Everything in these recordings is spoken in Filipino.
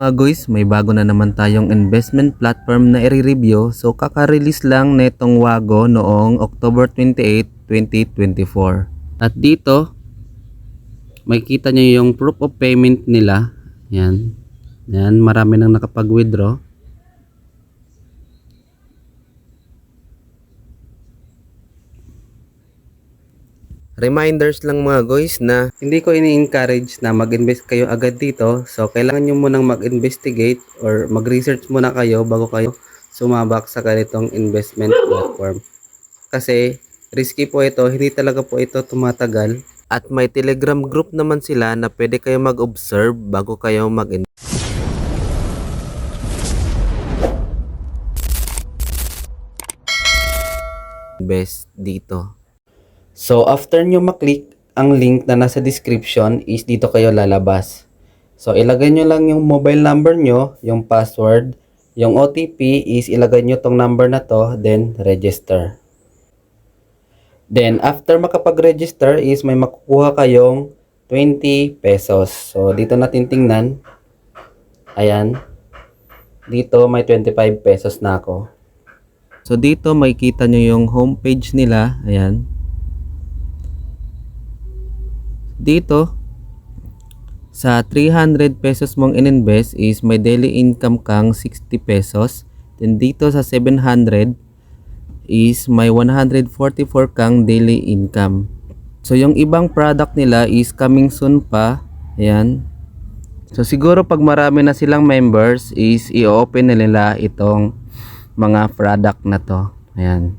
Mga guys, may bago na naman tayong investment platform na i-review. So kaka-release lang netong Wago noong October 28, 2024. At dito, makikita nyo yung proof of payment nila. Yan. Yan, marami nang nakapag-withdraw. Reminders lang mga guys na hindi ko ini-encourage na mag-invest kayo agad dito. So kailangan nyo munang mag-investigate or mag-research muna kayo bago kayo sumabak sa ganitong investment platform. Kasi risky po ito, hindi talaga po ito tumatagal. At may Telegram group naman sila na pwede kayo mag-observe bago kayo mag-invest dito. So after nyo maklik ang link na nasa description is dito kayo lalabas. So ilagay nyo lang yung mobile number nyo, yung password, yung OTP is ilagay nyo tong number na to, then register. Then after makapag-register is may makukuha kayong 20 pesos. So dito natin tingnan. Ayan. Dito may 25 pesos na ako. So dito makikita nyo yung homepage nila. Ayan. Dito, sa 300 pesos mong ininvest is may daily income kang 60 pesos. Then dito sa 700 is may 144 kang daily income. So yung ibang product nila is coming soon pa. Ayan. So siguro pag marami na silang members is i-open na nila itong mga product na to. Ayan.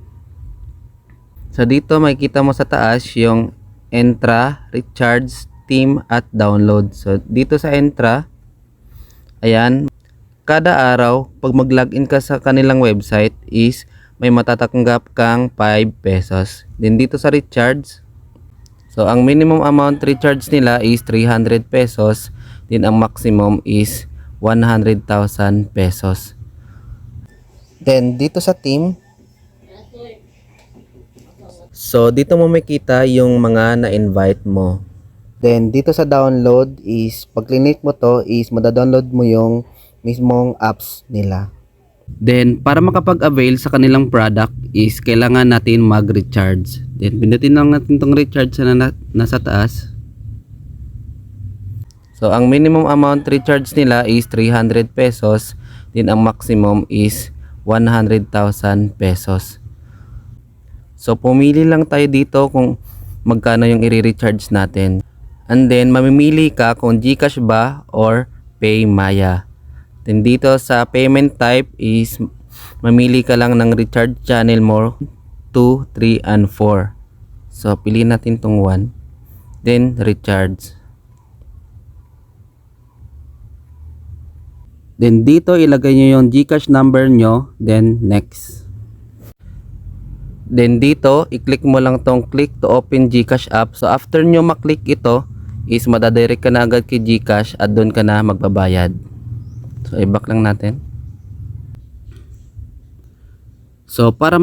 So dito makikita mo sa taas yung Entra, Recharge, Team at Download. So dito sa Entra, ayan, kada araw pag mag-login ka sa kanilang website is may matatanggap kang 5 pesos. Then dito sa Recharge, so ang minimum amount recharge nila is 300 pesos. Then ang maximum is 100,000 pesos. Then dito sa Team, so dito mo makita yung mga na-invite mo. Then dito sa download is pag click mo to is mada-download mo yung mismong apps nila. Then para makapag-avail sa kanilang product is kailangan natin mag-recharge. Then pindutin lang natin tong recharge na nasa taas. So ang minimum amount recharge nila is 300 pesos. Then ang maximum is 100,000 pesos. So pumili lang tayo dito kung magkano yung i-recharge natin. And then mamimili ka kung GCash ba or PayMaya. Then dito sa payment type is mamili ka lang ng recharge channel mo 2, 3, and 4. So piliin natin tong 1. Then recharge. Then dito ilagay nyo yung GCash number nyo. Then next. Then dito, i-click mo lang tong click to open GCash app. So after nyo maklik ito, is madadirect ka na agad kay GCash at doon ka na magbabayad. So i-back lang natin. So para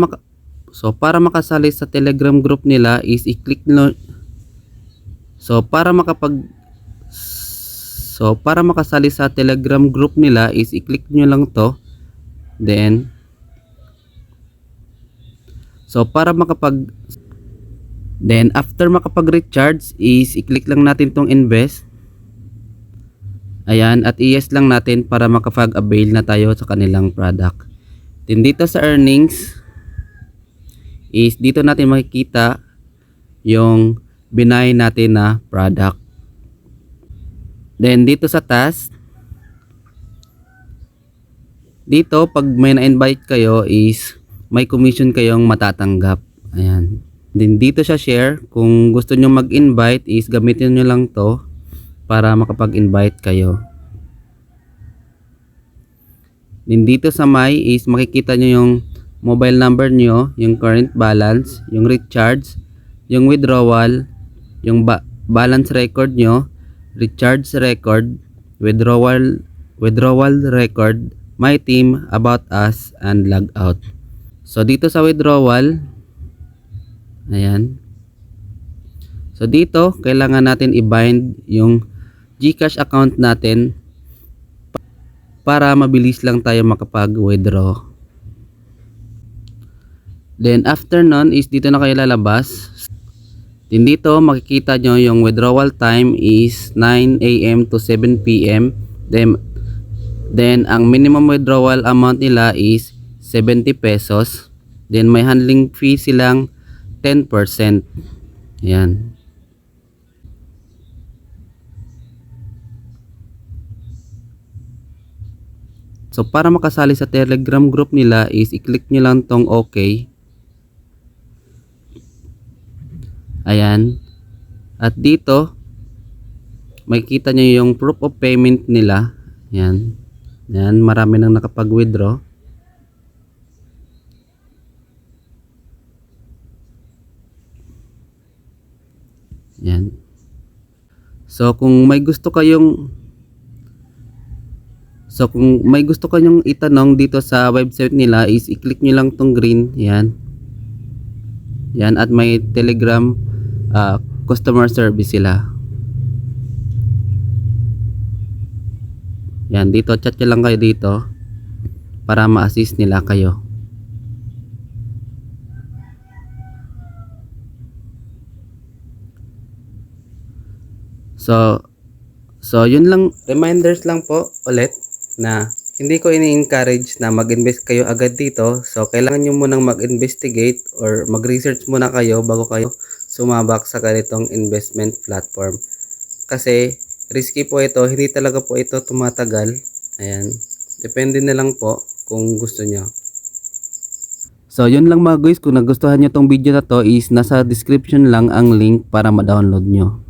makasali sa Telegram group nila is i-click nyo. So para makasali sa Telegram group nila is i-click nyo lang to. Then after makapag-recharge is i-click lang natin tong invest. Ayan, at i-yes lang natin para makapag-avail na tayo sa kanilang product. Then dito sa earnings is dito natin makikita yung binay natin na product. Then dito sa task, dito pag may na-invite kayo is may commission kayong matatanggap. Ayan. Then dito sa share, kung gusto nyo mag-invite is gamitin nyo lang to para makapag-invite kayo. Then dito sa my is makikita nyo yung mobile number nyo, yung current balance, yung recharge, yung withdrawal, yung balance record nyo, recharge record, withdrawal record, my team, about us, and log out. So dito sa withdrawal, ayan. So dito, kailangan natin i-bind yung GCash account natin para mabilis lang tayo makapag-withdraw. Then after nun is dito na kayo lalabas. Then dito makikita nyo yung withdrawal time is 9 AM to 7 PM. Then ang minimum withdrawal amount nila is 70 pesos. Then may handling fee silang 10%. Yan. So para makasali sa Telegram group nila is i-click nyo lang tong OK. Ayan. At dito makikita nyo yung proof of payment nila. Yan. Yan, marami nang nakapag-withdraw. Yan. So kung may gusto kayong itanong dito sa website nila is i-click nyo lang tong green. Yan. Yan, at may Telegram customer service sila. Yan, dito chat nyo lang kayo dito para ma-assist nila kayo. So yun lang, reminders lang po ulit na hindi ko ini-encourage na mag-invest kayo agad dito. So kailangan nyo munang mag-investigate or mag-research muna kayo bago kayo sumabak sa ganitong investment platform. Kasi risky po ito, hindi talaga po ito tumatagal. Ayan, depende na lang po kung gusto nyo. So yun lang mga guys, kung nagustuhan nyo tong video na to is nasa description lang ang link para ma-download nyo.